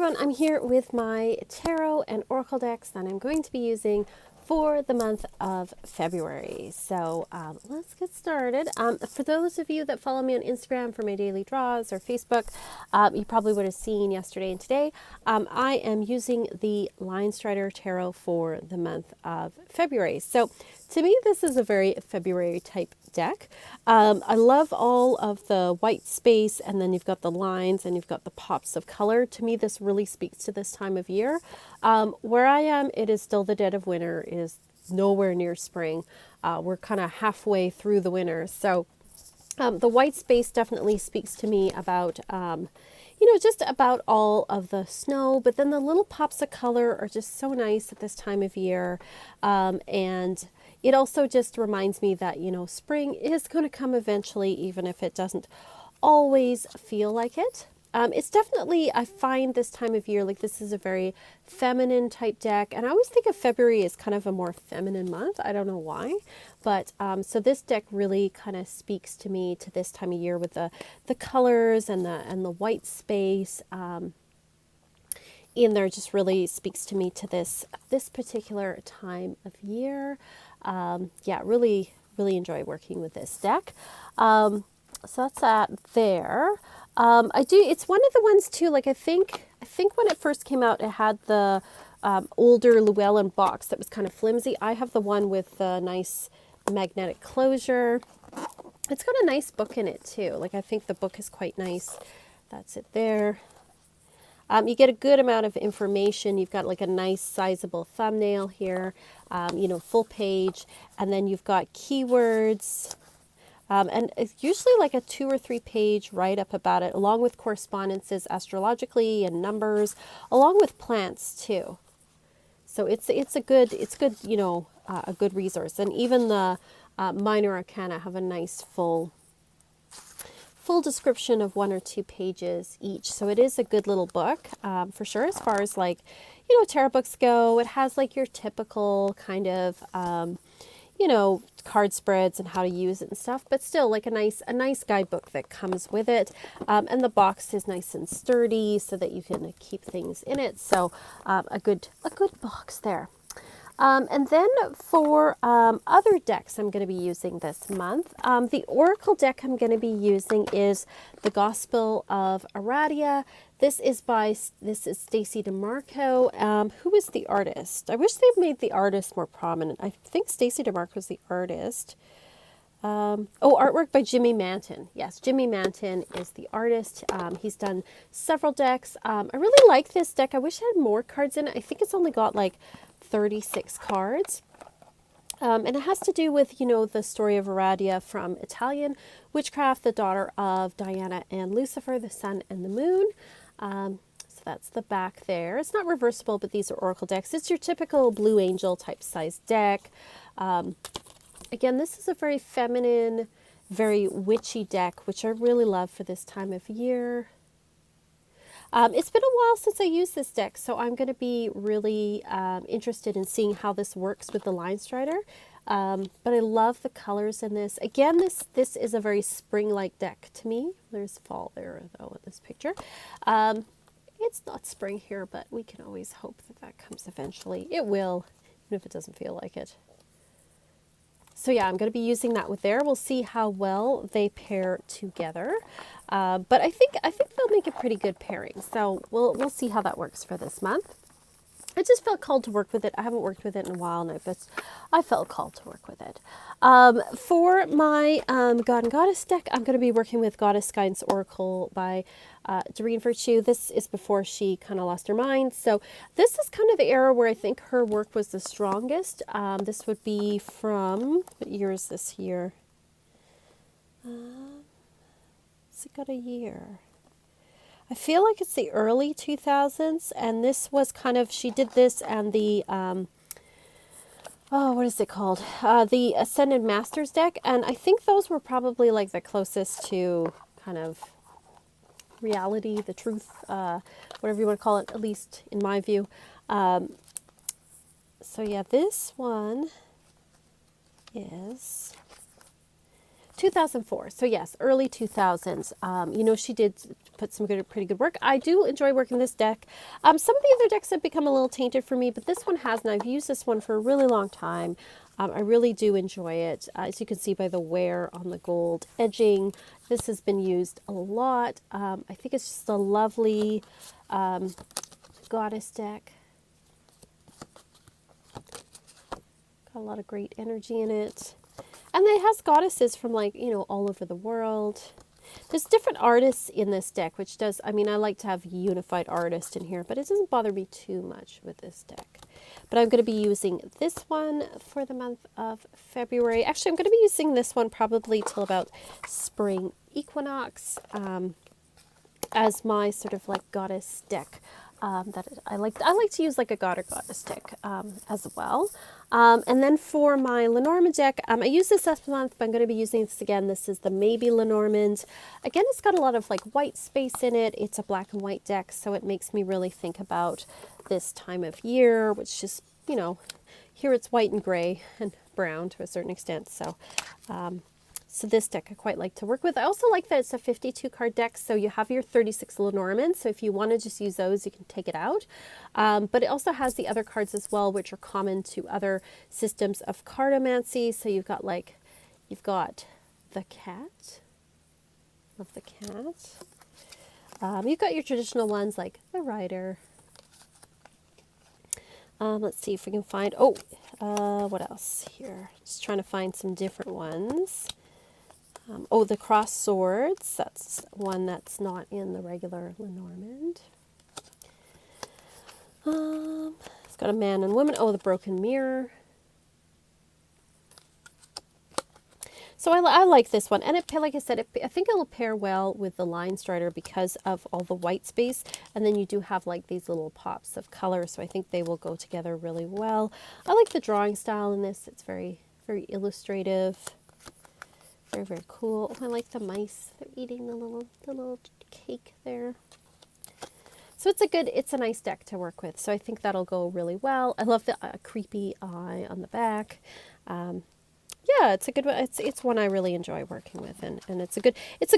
everyone, I'm here with my tarot and oracle decks that I'm going to be using for the month of February. So let's get started. For those of you that follow me on Instagram for my daily draws or Facebook, you probably would have seen yesterday and today, I am using the Line Strider Tarot for the month of February. So to me, this is a very February type deck. I love all of the white space, and then you've got the lines and you've got the pops of color. To me, this really speaks to this time of year. Where I am, it is still the dead of winter. It is nowhere near spring. We're kind of halfway through the winter. So the white space definitely speaks to me about, just about all of the snow, but then the little pops of color are just so nice at this time of year. And it also just reminds me that, spring is going to come eventually, even if it doesn't always feel like it. It's definitely, I find this time of year, like this is a very feminine type deck. And I always think of February as kind of a more feminine month. I don't know why. But so this deck really kind of speaks to me to this time of year with the colors and the white space. In there just really speaks to me to this particular time of year. Really enjoy working with this deck. So that's that there. It's one of the ones too, like I think when it first came out, it had the older Llewellyn box that was kind of flimsy. I have the one with the nice magnetic closure. It's got a nice book in it too. Like I think the book is quite nice. That's it there. You get a good amount of information. You've got like a nice sizable thumbnail here, full page, and then you've got keywords. And it's usually like a 2 or 3 page write-up about it, along with correspondences astrologically and numbers, along with plants too. So it's a good a good resource. And even the minor arcana have a nice full description of 1 or 2 pages each. So it is a good little book for sure. As far as tarot books go, it has like your typical kind of card spreads and how to use it and stuff, but still like a nice guidebook that comes with it. And the box is nice and sturdy so that you can keep things in it. So a good box there. And then for other decks I'm going to be using this month, the Oracle deck I'm going to be using is the Gospel of Aradia. This is Stacey DeMarco. Who is the artist? I wish they made the artist more prominent. I think Stacey DeMarco is the artist. Artwork by Jimmy Manton. Yes, Jimmy Manton is the artist. He's done several decks. I really like this deck. I wish it had more cards in it. I think it's only got like 36 cards. And it has to do with, the story of Aradia from Italian witchcraft, the daughter of Diana and Lucifer, the sun and the moon. So that's the back there. It's not reversible, but these are oracle decks. It's your typical Blue Angel type size deck. Again, this is a very feminine, very witchy deck, which I really love for this time of year. It's been a while since I used this deck, so I'm going to be really interested in seeing how this works with the Line Strider. But I love the colors in this. Again, this is a very spring-like deck to me. There's fall there, though, in this picture. It's not spring here, but we can always hope that comes eventually. It will, even if it doesn't feel like it. So yeah, I'm going to be using that with there. We'll see how well they pair together. But I think they'll make a pretty good pairing. So we'll see how that works for this month. I just felt called to work with it. I haven't worked with it in a while, and I felt called to work with it. For my God and Goddess deck, I'm going to be working with Goddess Guidance Oracle by Doreen Virtue. This is before she kind of lost her mind. So this is kind of the era where I think her work was the strongest. This would be from, what year is this here? Has it got a year? I feel like it's the early 2000s, and this was kind of, she did this and the, what is it called? The Ascended Masters deck, and I think those were probably like the closest to kind of reality, the truth, whatever you want to call it, at least in my view. So yeah, this one is 2004. So yes, early 2000s. You know, she did put some pretty good work. I do enjoy working this deck. Some of the other decks have become a little tainted for me, but this one hasn't. I've used this one for a really long time. I really do enjoy it. As you can see by the wear on the gold edging, this has been used a lot. I think it's just a lovely goddess deck. Got a lot of great energy in it. And it has goddesses from, like, you know, all over the world. There's different artists in this deck, which does, I mean, I like to have unified artists in here, but it doesn't bother me too much with this deck. But I'm going to be using this one for the month of February. Actually, I'm going to be using this one probably till about spring equinox as my sort of like goddess deck. That I like to use like a god or goddess deck as well. And then for my Lenormand deck, I use this last month, but I'm going to be using this again. This is the Maybe Lenormand. Again, it's got a lot of like white space in it. It's a black and white deck, so it makes me really think about this time of year, which is, you know, here it's white and gray and brown to a certain extent. So so this deck I quite like to work with. I also like that it's a 52 card deck, so you have your 36 Lenormand. So if you want to just use those, you can take it out. But it also has the other cards as well, which are common to other systems of cartomancy. So you've got the cat. Love the cat. You've got your traditional ones like the rider. Let's see if we can find, what else here? Just trying to find some different ones. The cross swords. That's one that's not in the regular Lenormand. It's got a man and woman. Oh, the broken mirror. So I like this one. And it, like I said, I think it'll pair well with the line strider because of all the white space. And then you do have like these little pops of color. So I think they will go together really well. I like the drawing style in this. It's very, very illustrative. Very, very cool. Oh, I like the mice. They're eating the little cake there. So it's a nice deck to work with. So I think that'll go really well. I love the creepy eye on the back. Yeah, it's a good one. It's one I really enjoy working with, and it's a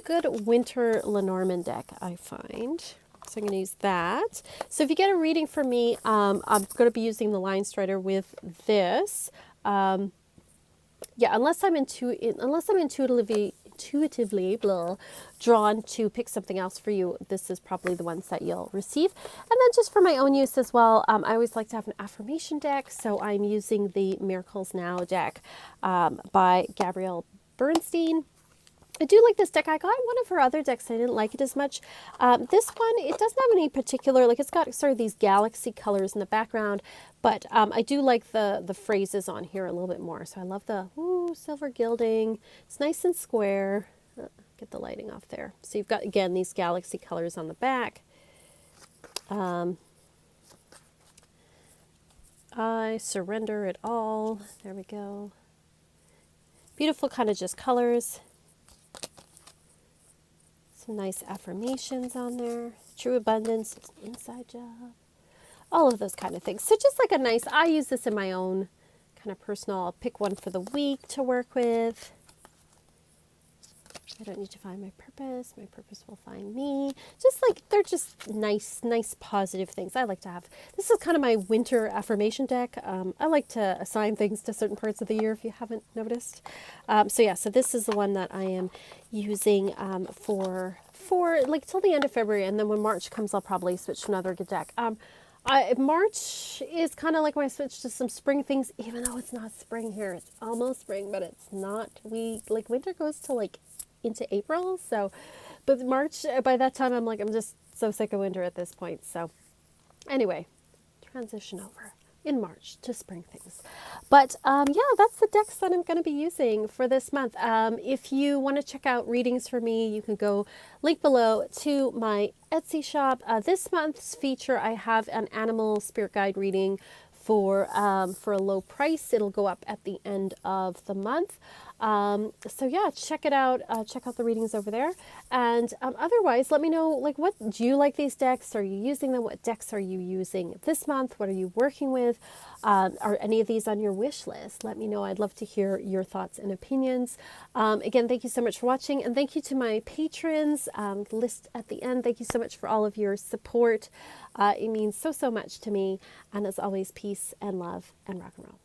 good winter Lenormand deck, I find. So I'm going to use that. So if you get a reading from me, I'm going to be using the line strider with this. Yeah, unless I'm intuitively drawn to pick something else for you, this is probably the ones that you'll receive. And then just for my own use as well, I always like to have an affirmation deck, so I'm using the Miracles Now deck by Gabrielle Bernstein. I do like this deck. I got one of her other decks. I didn't like it as much. This one, it doesn't have any particular, like it's got sort of these galaxy colors in the background, but I do like the phrases on here a little bit more. So I love the silver gilding. It's nice and square. Get the lighting off there. So you've got, again, these galaxy colors on the back. I surrender it all. There we go. Beautiful kind of just colors. Some nice affirmations on there. True abundance, it's an inside job. All of those kind of things. So just like a nice, I use this in my own kind of personal, I'll pick one for the week to work with. I don't need to find my purpose. My purpose will find me. Just like, they're just nice positive things I like to have. This is kind of my winter affirmation deck. I like to assign things to certain parts of the year if you haven't noticed. So this is the one that I am using for like till the end of February. And then when March comes, I'll probably switch to another good deck. March is kind of like when I switch to some spring things, even though it's not spring here. It's almost spring, but it's not. Winter goes to like into April, but March, by that time I'm just so sick of winter at this point. So anyway, transition over in March to spring things. But that's the decks that I'm going to be using for this month. If you want to check out readings for me, you can go link below to my Etsy shop. This month's feature, I have an animal spirit guide reading for a low price. It'll go up at the end of the month. So yeah, check it out. Check out the readings over there. And otherwise, let me know, like, what do you like these decks? Are you using them? What decks are you using this month? What are you working with? Are any of these on your wish list? Let me know. I'd love to hear your thoughts and opinions. Again, thank you so much for watching, and thank you to my patrons. List at the end. Thank you so much for all of your support. It means so, so much to me. And as always, peace and love and rock and roll.